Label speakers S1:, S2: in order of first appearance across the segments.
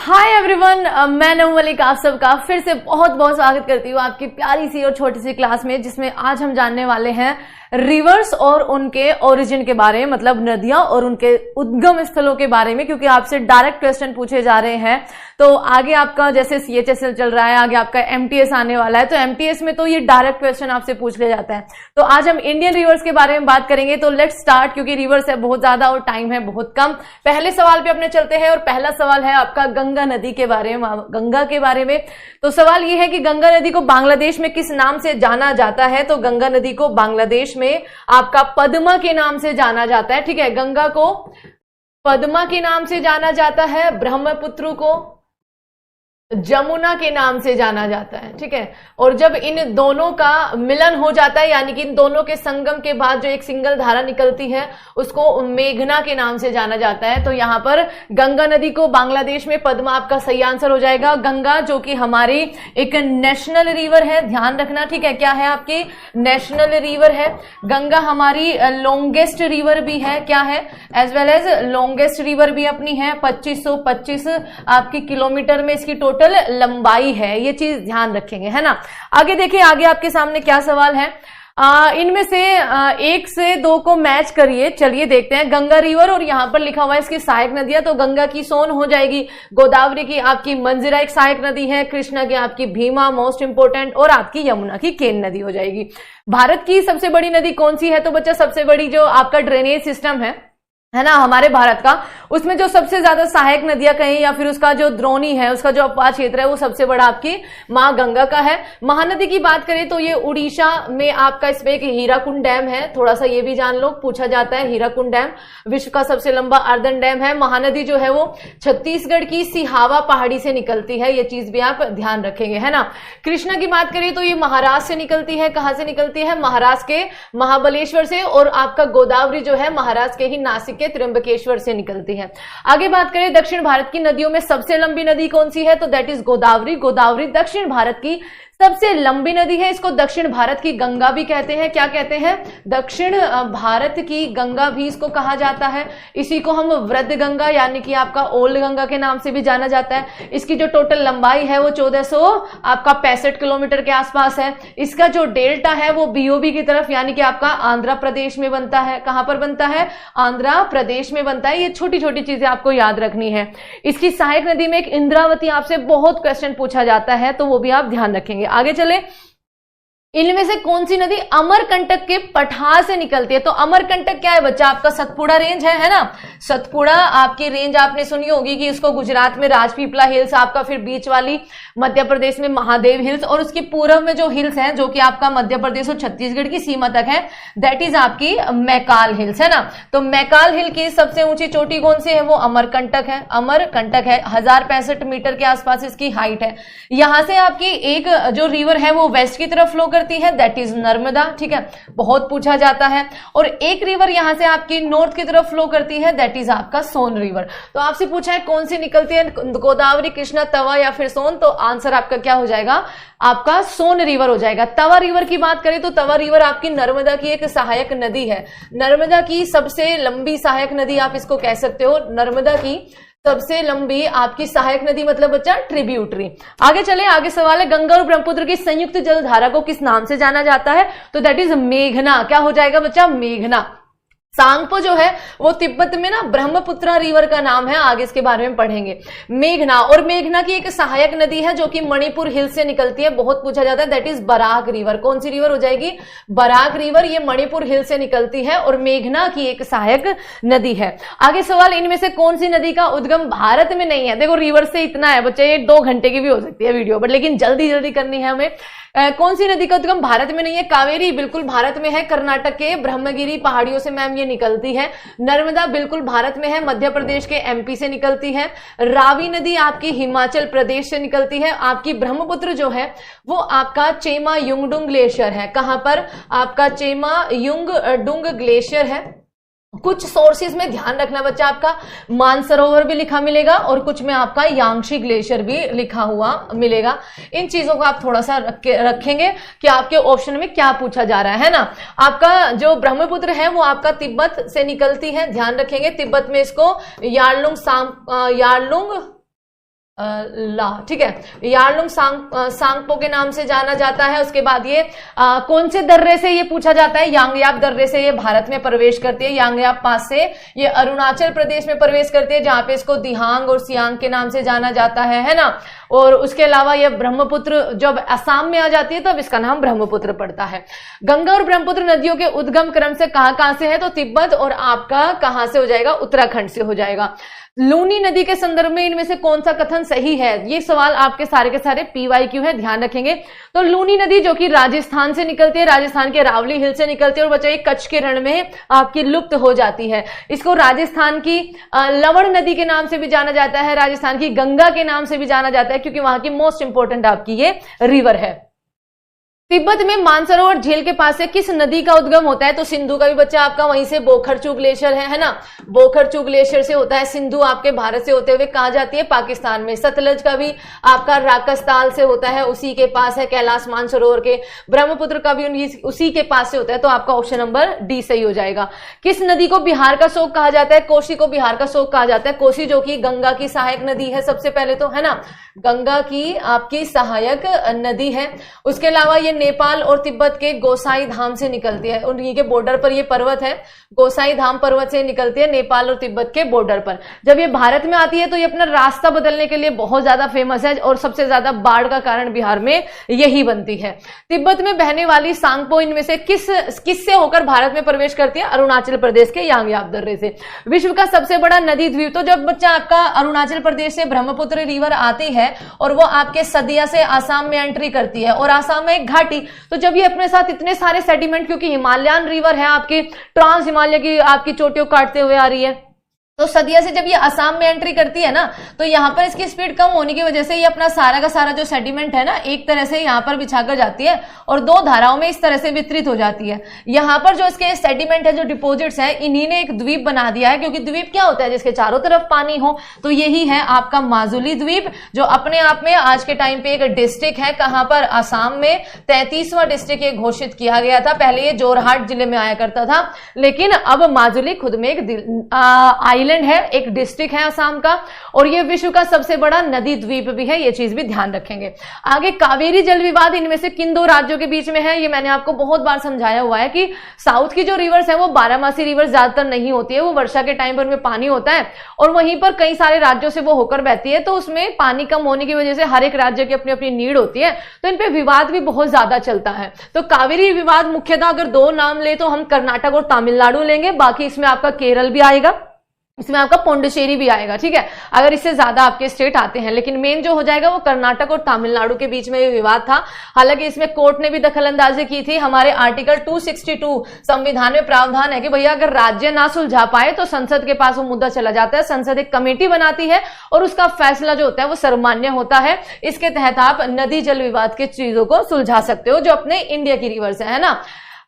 S1: Hi everyone, मैं नमू मलिक आप सबका फिर से बहुत बहुत स्वागत करती हूँ आपकी प्यारी सी और छोटी सी क्लास में, जिसमें आज हम जानने वाले हैं रिवर्स और उनके ओरिजिन के बारे में, मतलब नदियां और उनके उद्गम स्थलों के बारे में, क्योंकि आपसे डायरेक्ट क्वेश्चन पूछे जा रहे हैं। तो आगे आपका जैसे CHSL चल रहा है, आगे आपका MTS आने वाला है, तो MTS में तो ये डायरेक्ट क्वेश्चन आपसे पूछ लिया जाता है। तो आज हम इंडियन रिवर्स के बारे में बात करेंगे। तो लेट्स स्टार्ट, क्योंकि रिवर्स है बहुत ज्यादा और टाइम है बहुत कम। पहले सवाल पे अपने चलते हैं और पहला सवाल है आपका गंगा नदी के बारे में, गंगा के बारे में। तो सवाल ये है कि गंगा नदी को बांग्लादेश में किस नाम से जाना जाता है? तो गंगा नदी को बांग्लादेश में आपका पद्मा के नाम से जाना जाता है। ठीक है, गंगा को पद्मा के नाम से जाना जाता है, ब्रह्मपुत्र को जमुना के नाम से जाना जाता है। ठीक है, और जब इन दोनों का मिलन हो जाता है, यानी कि इन दोनों के संगम के बाद जो एक सिंगल धारा निकलती है, उसको मेघना के नाम से जाना जाता है। तो यहां पर गंगा नदी को बांग्लादेश में पद्मा आपका सही आंसर हो जाएगा। गंगा जो कि हमारी एक नेशनल रिवर है, ध्यान रखना। ठीक है, क्या है आपकी नेशनल रिवर है गंगा, हमारी लॉन्गेस्ट रिवर भी है, क्या है, as well as longest river भी अपनी है। 2525 आपकी किलोमीटर में इसकी टोटल लंबाई है, ये चीज ध्यान रखेंगे, है ना। आगे देखिए, आगे आपके सामने क्या सवाल है। इनमें से 1 से 2 को मैच करिए। चलिए देखते हैं। गंगा रिवर और यहां पर लिखा हुआ है इसकी सहायक नदियां, तो गंगा की सोन हो जाएगी, गोदावरी की आपकी मंजिरा एक सहायक नदी है, कृष्णा की आपकी भीमा मोस्ट इंपोर्टेंट, और आपकी यमुना की केन नदी हो जाएगी। भारत की सबसे बड़ी नदी कौन सी है? तो बच्चा सबसे बड़ी जो आपका ड्रेनेज सिस्टम है ना हमारे भारत का, उसमें जो सबसे ज्यादा सहायक नदियां कहें या फिर उसका जो द्रोणी है, उसका जो अपवाद क्षेत्र है, वो सबसे बड़ा आपकी मां गंगा का है। महानदी की बात करें तो ये उड़ीसा में आपका इसमें एक हीराकुंड डैम है, थोड़ा सा ये भी जान लो, पूछा जाता है। हीराकुंड डैम विश्व का सबसे लंबा अर्दन डैम है। महानदी जो है वो छत्तीसगढ़ की सिहावा पहाड़ी से निकलती है, ये चीज भी आप ध्यान रखेंगे, है ना। कृष्णा की बात करें तो ये महाराष्ट्र से निकलती है। कहां से निकलती है? महाराष्ट्र के महाबलेश्वर से। और आपका गोदावरी जो है महाराष्ट्र के ही नासिक के त्र्यंबकेश्वर से निकलती है। आगे बात करें दक्षिण भारत की नदियों में सबसे लंबी नदी कौन सी है? तो दैट इज गोदावरी। गोदावरी दक्षिण भारत की सबसे लंबी नदी है। इसको दक्षिण भारत की गंगा भी कहते हैं। क्या कहते हैं? दक्षिण भारत की गंगा भी इसको कहा जाता है। इसी को हम वृद्ध गंगा यानी कि आपका ओल्ड गंगा के नाम से भी जाना जाता है। इसकी जो टोटल लंबाई है वो 1465 किलोमीटर के आसपास है। इसका जो डेल्टा है वो BOB की तरफ यानी कि आपका आंध्र प्रदेश में बनता है। कहां पर बनता है? आंध्र प्रदेश में बनता है। ये छोटी छोटी चीजें आपको याद रखनी है। इसकी सहायक नदी में एक इंद्रावती आपसे बहुत क्वेश्चन पूछा जाता है, तो वो भी आप ध्यान रखेंगे। आगे चले। इनमें से कौन सी नदी अमरकंटक के पठार से निकलती है? तो अमरकंटक क्या है बच्चा? आपका सतपुड़ा रेंज है ना। सतपुड़ा आपकी रेंज आपने सुनी होगी कि इसको गुजरात में राजपीपला हिल्स, आपका फिर बीच वाली मध्य प्रदेश में महादेव हिल्स, और उसके पूर्व में जो हिल्स हैं जो कि आपका मध्य प्रदेश और छत्तीसगढ़ की सीमा तक है, दैट इज आपकी मैकाल हिल्स, है ना। तो मैकाल हिल की सबसे ऊंची चोटी कौन सी है? वो अमरकंटक है। अमरकंटक है, 1065 मीटर के आसपास इसकी हाइट है। यहां से आपकी एक जो रिवर है वो वेस्ट की तरफ फ्लो करती है, दैट इज नर्मदा। ठीक है, बहुत पूछा जाता है। और एक रिवर यहां से आपकी नॉर्थ की तरफ फ्लो करती है, दैट इज आपका सोन रिवर। तो आपसे पूछा है कौन सी निकलती है, गोदावरी, कृष्णा, तवा या फिर सोन? तो आंसर आपका क्या हो जाएगा? आपका सोन रिवर हो जाएगा। तवा रिवर की बात करें तो तवा रिवर आपकी नर्मदा की एक सहायक नदी है। नर्मदा की सबसे लंबी सहायक नदी आप इसको कह सकते हो। नर्मदा की सबसे लंबी आपकी सहायक नदी मतलब बच्चा ट्रिब्यूटरी। आगे चले। आगे सवाल है गंगा और ब्रह्मपुत्र की संयुक्त जलधारा को किस नाम से जाना जाता है? तो दैट इज मेघना। क्या हो जाएगा बच्चा? मेघना। सांगपो जो है वो तिब्बत में ना ब्रह्मपुत्रा रिवर का नाम है, आगे इसके बारे में पढ़ेंगे। मेघना, और मेघना की एक सहायक नदी है जो कि मणिपुर हिल से निकलती है, बहुत पूछा जाता है, दैट इज बराक रिवर। कौन सी रिवर हो जाएगी? बराक रिवर। ये मणिपुर हिल से निकलती है और मेघना की एक सहायक नदी है। आगे सवाल, इनमें से कौन सी नदी का उद्गम भारत में नहीं है? देखो रिवर से इतना है बच्चे, ये 2 घंटे की भी हो सकती है वीडियो, बट लेकिन जल्दी जल्दी करनी है हमें। कौन सी नदी का उद्गम भारत में नहीं है? कावेरी बिल्कुल भारत में है, कर्नाटक के ब्रह्मगिरी पहाड़ियों से मैम ये निकलती है। नर्मदा बिल्कुल भारत में है, मध्य प्रदेश के MP से निकलती है। रावी नदी आपकी हिमाचल प्रदेश से निकलती है। आपकी ब्रह्मपुत्र जो है वो आपका चेमा युंगडुंग ग्लेशियर है। कहां पर? आपका चेमा युंगडुंग ग्लेशियर है। कुछ सोर्सेज में ध्यान रखना बच्चा, आपका मानसरोवर भी लिखा मिलेगा और कुछ में आपका यांगशी ग्लेशियर भी लिखा हुआ मिलेगा। इन चीजों को आप थोड़ा सा रखेंगे कि आपके ऑप्शन में क्या पूछा जा रहा है ना। आपका जो ब्रह्मपुत्र है वो आपका तिब्बत से निकलती है, ध्यान रखेंगे। तिब्बत में इसको यार्लुंग ला, ठीक है। यारलुंग सांगपो के नाम से जाना जाता है। उसके बाद ये कौन से दर्रे से ये पूछा जाता है, यांगयाप दर्रे से ये भारत में प्रवेश करती है। यांगयाप पास से ये अरुणाचल प्रदेश में प्रवेश करती है, जहां पे इसको दिहांग और सियांग के नाम से जाना जाता है ना। और उसके अलावा ये ब्रह्मपुत्र जब असम में आ जाती है तो अब इसका नाम ब्रह्मपुत्र पड़ता है। गंगा और ब्रह्मपुत्र नदियों के उद्गम क्रम से कहां से है, तो तिब्बत और आपका कहां से हो जाएगा, उत्तराखंड से हो जाएगा। लूनी नदी के संदर्भ में इनमें से कौन सा कथन सही है, ये सवाल आपके सारे के सारे PYQ है, ध्यान रखेंगे। तो लूनी नदी जो कि राजस्थान से निकलती है, राजस्थान के रावली हिल से निकलती है और बच्चों कच्छ के रण में आपकी लुप्त हो जाती है। इसको राजस्थान की लवण नदी के नाम से भी जाना जाता है, राजस्थान की गंगा के नाम से भी जाना जाता है, क्योंकि वहां की मोस्ट इंपोर्टेंट आपकी ये रिवर है। तिब्बत में मानसरोवर झील के पास से किस नदी का उद्गम होता है, तो सिंधु का भी बच्चा आपका वहीं से बोखरचू ग्लेशियर है ना, बोखरचू ग्लेशियर से होता है। सिंधु आपके भारत से होते हुए कहां जाती है, पाकिस्तान में। सतलज का भी आपका राकस्ताल से होता है, उसी के पास है, कैलाश मानसरोवर के। ब्रह्मपुत्र का भी उसी के पास से होता है, तो आपका ऑप्शन नंबर डी सही हो जाएगा। किस नदी को बिहार का शोक कहा जाता है, कोसी को बिहार का शोक कहा जाता है। कोसी जो कि गंगा की सहायक नदी है सबसे पहले तो, है ना, गंगा की आपकी सहायक नदी है। उसके अलावा ये नेपाल और तिब्बत के गोसाई धाम से निकलती है, उन्हीं के बॉर्डर पर ये पर्वत है, गोसाई धाम पर्वत से निकलती है नेपाल और तिब्बत के बॉर्डर पर। जब ये भारत में आती है तो ये अपना रास्ता बदलने के लिए बहुत ज्यादा फेमस है और सबसे ज्यादा बाढ़ का कारण बिहार में यही बनती है। तिब्बत में बहने वाली सांगपो इनमें से किससे होकर भारत में प्रवेश करती है, अरुणाचल प्रदेश के यांगयाप दर्रे से। विश्व का सबसे बड़ा नदी द्वीप, तो जब बच्चा आपका अरुणाचल प्रदेश से ब्रह्मपुत्र रिवर आती है और वो आपके सदिया से आसाम में एंट्री करती है और आसाम में एक घाटी, तो जब ये अपने साथ इतने सारे सेडिमेंट, क्योंकि हिमालयन रिवर है आपकी, ट्रांस हिमालय की आपकी चोटियों काटते हुए आ रही है, तो सदिया से जब ये असम में एंट्री करती है ना, तो यहां पर इसकी स्पीड कम होने की वजह से ये अपना सारा का सारा जो सेडिमेंट है ना, एक तरह से यहां पर बिछाकर जाती है और दो धाराओं में इस तरह से वितरित हो जाती है। यहां पर जो इसके सेडिमेंट है, जो डिपोजिट्स है, इन्हीं ने एक द्वीप बना दिया है, क्योंकि द्वीप क्या होता है, जिसके चारों तरफ पानी हो, तो यही है आपका माजुली द्वीप, जो अपने आप में आज के टाइम पे एक डिस्ट्रिक्ट है। कहां पर, आसाम में 33वां डिस्ट्रिक्ट ये घोषित किया गया था। पहले ये जोरहाट जिले में आया करता था, लेकिन अब माजुली खुद में एक है, एक डिस्ट्रिक्ट है असम का, और ये विश्व का सबसे बड़ा नदी द्वीप भी है, ये चीज भी ध्यान रखेंगे। आगे कावेरी जल विवाद इनमें से किन दो राज्यों के बीच में है, ये मैंने आपको बहुत बार समझाया हुआ है कि साउथ की जो रिवर्स है वो 12मासी रिवर्स ज्यादातर नहीं होती है, वो वर्षा के टाइम पर उनमें पानी होता है और वहीं पर कई सारे राज्यों से वो होकर बहती है, तो उसमें पानी कम होने की वजह से हर एक राज्य की अपनी अपनी नीड होती है, तो इन पे विवाद भी बहुत ज्यादा चलता है। तो कावेरी विवाद मुख्यतः अगर दो नाम ले तो हम कर्नाटक और तमिलनाडु लेंगे, बाकी इसमें आपका केरल भी आएगा, इसमें आपका पोंडिचेरी भी आएगा, ठीक है, अगर इससे ज्यादा आपके स्टेट आते हैं, लेकिन मेन जो हो जाएगा वो कर्नाटक और तमिलनाडु के बीच में ये विवाद था। हालांकि इसमें कोर्ट ने भी दखलंदाजी की थी। हमारे आर्टिकल 262 संविधान में प्रावधान है कि भैया अगर राज्य ना सुलझा पाए तो संसद के पास वो मुद्दा चला जाता है, संसद एक कमेटी बनाती है और उसका फैसला जो होता है वो सर्वमान्य होता है। इसके तहत आप नदी जल विवाद के चीजों को सुलझा सकते हो, जो अपने इंडिया की रिवर्स है ना।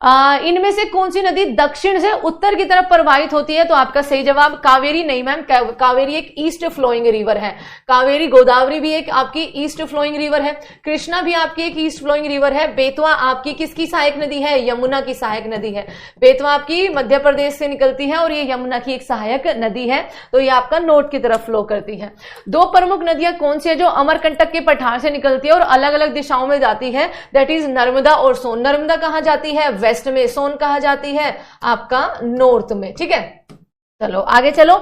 S1: इनमें से कौन सी नदी दक्षिण से उत्तर की तरफ प्रवाहित होती है, तो आपका सही जवाब कावेरी नहीं मैम, कावेरी एक ईस्ट फ्लोइंग रिवर है। कावेरी, गोदावरी भी एक आपकी ईस्ट फ्लोइंग रिवर है, कृष्णा भी आपकी एक ईस्ट फ्लोइंग रिवर है, बेतवा आपकी किसकी सहायक नदी है, यमुना की सहायक नदी है। बेतवा आपकी मध्य प्रदेश से निकलती है और ये यमुना की एक सहायक नदी है, तो ये आपका नॉर्थ की तरफ फ्लो करती है। दो प्रमुख नदियां कौन सी है जो अमरकंटक के पठार से निकलती है और अलग अलग दिशाओं में जाती है, दैट इज नर्मदा और सोन। नर्मदा कहां जाती है, वेस्ट में, सोन कहा जाती है आपका नॉर्थ में, ठीक है। चलो आगे चलो।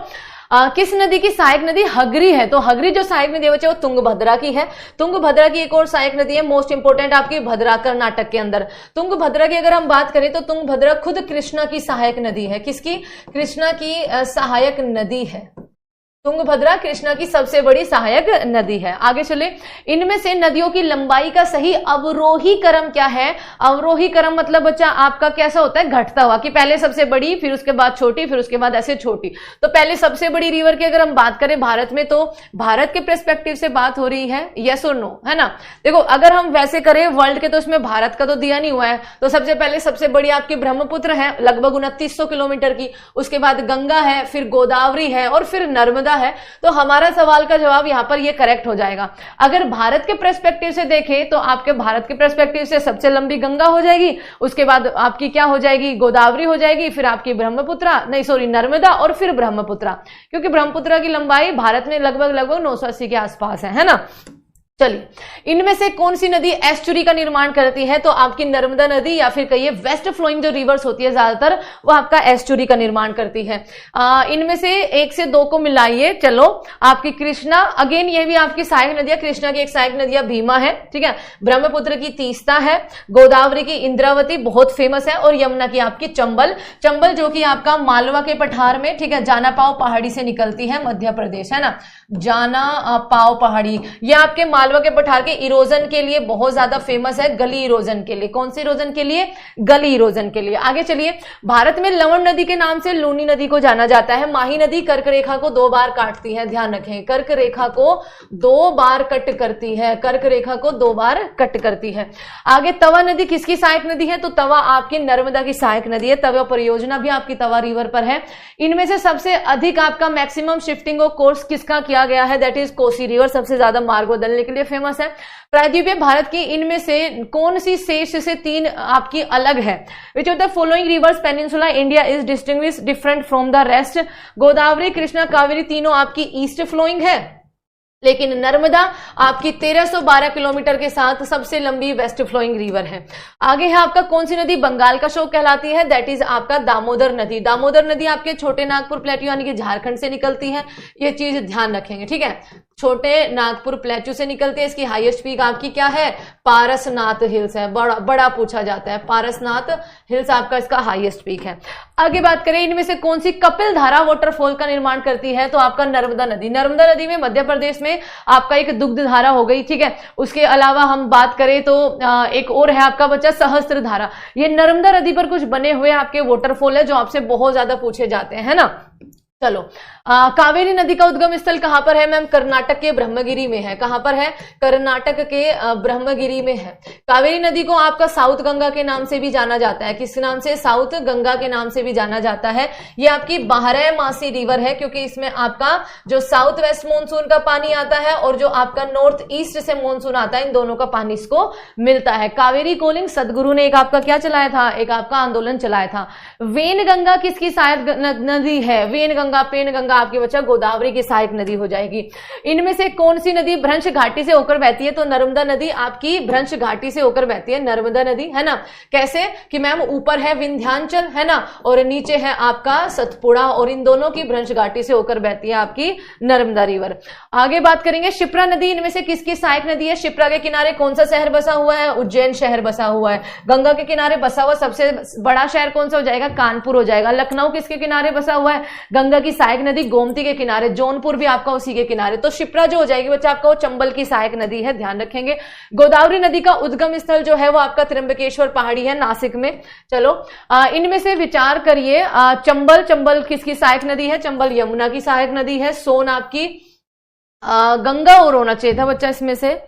S1: किस नदी की सहायक नदी हगरी है, तो हगरी जो सहायक नदी है वो तुंगभद्रा की है। तुंगभद्रा की एक और सहायक नदी है मोस्ट इंपोर्टेंट आपकी भद्रा, कर्नाटक के अंदर। तुंगभद्रा की अगर हम बात करें तो तुंगभद्रा खुद कृष्णा की सहायक नदी है। किसकी, कृष्णा की सहायक नदी है। तुंगभद्रा कृष्णा की सबसे बड़ी सहायक नदी है। आगे चले, इनमें से नदियों की लंबाई का सही अवरोही क्रम क्या है। अवरोही क्रम मतलब बच्चा आपका कैसा होता है, घटता हुआ, कि पहले सबसे बड़ी, फिर उसके बाद छोटी, फिर उसके बाद ऐसे छोटी। तो पहले सबसे बड़ी रिवर की अगर हम बात करें भारत में, तो भारत के पर्सपेक्टिव से बात हो रही है, यस और नो, है ना। देखो अगर हम वैसे करें वर्ल्ड के, तो उसमें भारत का तो दिया नहीं हुआ है, तो सबसे पहले सबसे बड़ी आपकी ब्रह्मपुत्र है लगभग 2900 किलोमीटर की, उसके बाद गंगा है, फिर गोदावरी है और फिर नर्मदा है, तो हमारा सवाल का जवाब यहाँ पर ये करेक्ट हो जाएगा। अगर भारत के पर्सपेक्टिव से देखें तो आपके भारत के पर्सपेक्टिव से सबसे लंबी गंगा हो जाएगी, उसके बाद आपकी क्या हो जाएगी, गोदावरी हो जाएगी, फिर आपकी ब्रह्मपुत्रा, नहीं सॉरी नर्मदा, और फिर ब्रह्मपुत्रा, क्योंकि ब्रह्मपुत्रा की लंबाई भारत में लगभग 980 के आसपास है ना। चलिए, इनमें से कौन सी नदी एस्चुरी का निर्माण करती है, तो आपकी नर्मदा नदी या फिर कहिए वेस्ट फ्लोइंग जो रिवर्स होती है ज्यादातर, वो आपका एस्चुरी का निर्माण करती है। इनमें से 1 से 2 को मिलाइए। चलो, आपकी कृष्णा, अगेन ये भी आपकी सहायक नदियां, कृष्णा की एक सहायक नदियां भीमा है, ठीक है, ब्रह्मपुत्र की तीस्ता है, गोदावरी की इंद्रावती बहुत फेमस है, और यमुना की आपकी चंबल, चंबल जो कि आपका मालवा के पठार में, ठीक है, जाना पाव पहाड़ी से निकलती है, मध्य प्रदेश है ना, जाना पाव पहाड़ी, ये आपके मालवा के पठार के इरोजन के लिए बहुत ज्यादा फेमस है, गली इरोजन के लिए। कौन से इरोजन के लिए? गली इरोजन के लिए। आगे चलिए, भारत में लवण नदी के नाम से लूनी नदी को जाना जाता है। माही नदी कर्क रेखा को 2 बार काटती है, ध्यान रखें, कर्क रेखा को 2 बार कट करती है, कर्क रेखा को 2 बार कट करती है। आगे तवा नदी किसकी सहायक नदी है, तो तवा आपकी नर्मदा की सहायक नदी है, तवा परियोजना भी आपकी तवा रिवर पर है। इनमें से सबसे अधिक आपका मैक्सिमम शिफ्टिंग ऑफ कोर्स किसका किया गया है, दैट इज कोसी रिवर, सबसे ज्यादा मार्ग बदलने के लिए फेमस है। प्रायद्वीपीय भारत की इनमें से कौन सी शेष से 3 आपकी अलग है, which of the following rivers peninsula India is distinguish different from the rest, Godavari, Krishna, Kaveri तीनों आपकी ईस्ट फ्लोइंग है, लेकिन नर्मदा आपकी 1312 किलोमीटर के साथ सबसे लंबी वेस्ट फ्लोइंग रिवर है। आगे है आपका कौन सी नदी बंगाल का शोक कहलाती है, दैट इज आपका दामोदर नदी। दामोदर नदी आपके छोटे नागपुर प्लेटू यानी कि झारखंड से निकलती है, ये चीज ध्यान रखेंगे, ठीक है, छोटे नागपुर प्लेटू से निकलती है। इसकी हाईएस्ट पीक आपकी क्या है, पारसनाथ हिल्स है, बड़ा पूछा जाता है, पारसनाथ हिल्स आपका इसका हाईएस्ट पीक है। आगे बात करें, इनमें से कौन सी कपिल धारा वाटरफॉल का निर्माण करती है, तो आपका नर्मदा नदी। नर्मदा नदी में मध्य प्रदेश में आपका एक दुग्ध धारा हो गई, ठीक है, उसके अलावा हम बात करें तो एक और है आपका बच्चा सहस्त्र धारा। ये नर्मदा नदी पर कुछ बने हुए आपके वाटरफॉल है जो आपसे बहुत ज्यादा पूछे जाते हैं, है ना। चलो, कावेरी नदी का उद्गम स्थल कहां पर है मैम, कर्नाटक के ब्रह्मगिरी में है। कहां पर है, कर्नाटक के ब्रह्मगिरी में है। कावेरी नदी को आपका साउथ गंगा के नाम से भी जाना जाता है, किस नाम से, साउथ गंगा के नाम से भी जाना जाता है। ये आपकी 12 मासी रिवर है, क्योंकि इसमें आपका जो साउथ वेस्ट मानसून का पानी आता है और जो आपका नॉर्थ ईस्ट से मानसून आता है, इन दोनों का पानी इसको मिलता है। कावेरी कोलिंग सदगुरु ने एक आपका क्या चलाया था, एक आपका आंदोलन चलाया था। वेन गंगा किसकी सहायक नदी है, वेन गंगा, पेन गंगा आपके बच्चा गोदावरी की सहायक नदी हो जाएगी। इनमें से कौन सी नदी भ्रंश घाटी से होकर बहती है, तो नर्मदा नदी आपकी भ्रंश घाटी से होकर बहती है, नर्मदा नदी, है ना। कैसे कि मैम, ऊपर है विंध्याचल, है ना, और नीचे है आपका सतपुड़ा, और इन दोनों की भ्रंश घाटी से होकर बहती है आपकी नर्मदा रिवर। आगे बात करेंगे, शिप्रा नदी इनमें से किसकी सहायक नदी है। शिप्रा के किनारे कौन सा शहर बसा हुआ है, उज्जैन शहर बसा हुआ है। गंगा के किनारे बसा हुआ सबसे बड़ा शहर कौन सा हो जाएगा, कानपुर हो जाएगा। लखनऊ किसके किनारे बसा हुआ है, गंगा की सहायक नदी गोमती के किनारे, जौनपुर भी आपका उसी के किनारे। तो शिप्रा जो हो जाएगी बच्चा आपका वो चंबल की सहायक नदी है, ध्यान रखेंगे। गोदावरी नदी का उद्गम स्थल जो है वो आपका त्र्यंबकेश्वर पहाड़ी है, नासिक में। चलो, इनमें से विचार करिए, चंबल किसकी सहायक नदी है, चंबल यमुना की सहायक नदी है। सोन आपकी गंगा और होना चाहिए था बच्चा इसमें से।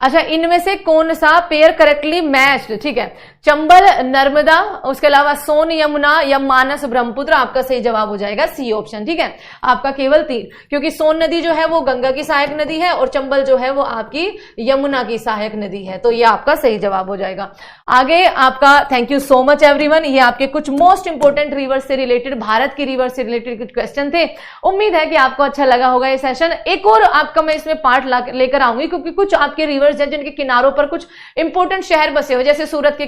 S1: अच्छा, इनमें से कौन सा पेयर करेक्टली मैच्ड, ठीक है, चंबल नर्मदा, उसके अलावा सोन यमुना या मानस ब्रह्मपुत्र, आपका सही जवाब हो जाएगा सी ऑप्शन, ठीक है, आपका केवल 3, क्योंकि सोन नदी जो है वो गंगा की सहायक नदी है और चंबल जो है वो आपकी यमुना की सहायक नदी है, तो ये आपका सही जवाब हो जाएगा। आगे आपका thank you so much everyone, ये आपके कुछ मोस्ट इंपोर्टेंट रिवर से रिलेटेड, भारत की रिवर से रिलेटेड कुछ क्वेश्चन थे। उम्मीद है कि आपको अच्छा लगा होगा ये सेशन। एक और आपका मैं इसमें पार्ट लेकर आऊंगी, क्योंकि कुछ आपके रिवर जिनके किनारों पर कुछ इंपोर्टेंट शहर बसे हो, जैसे सूरत के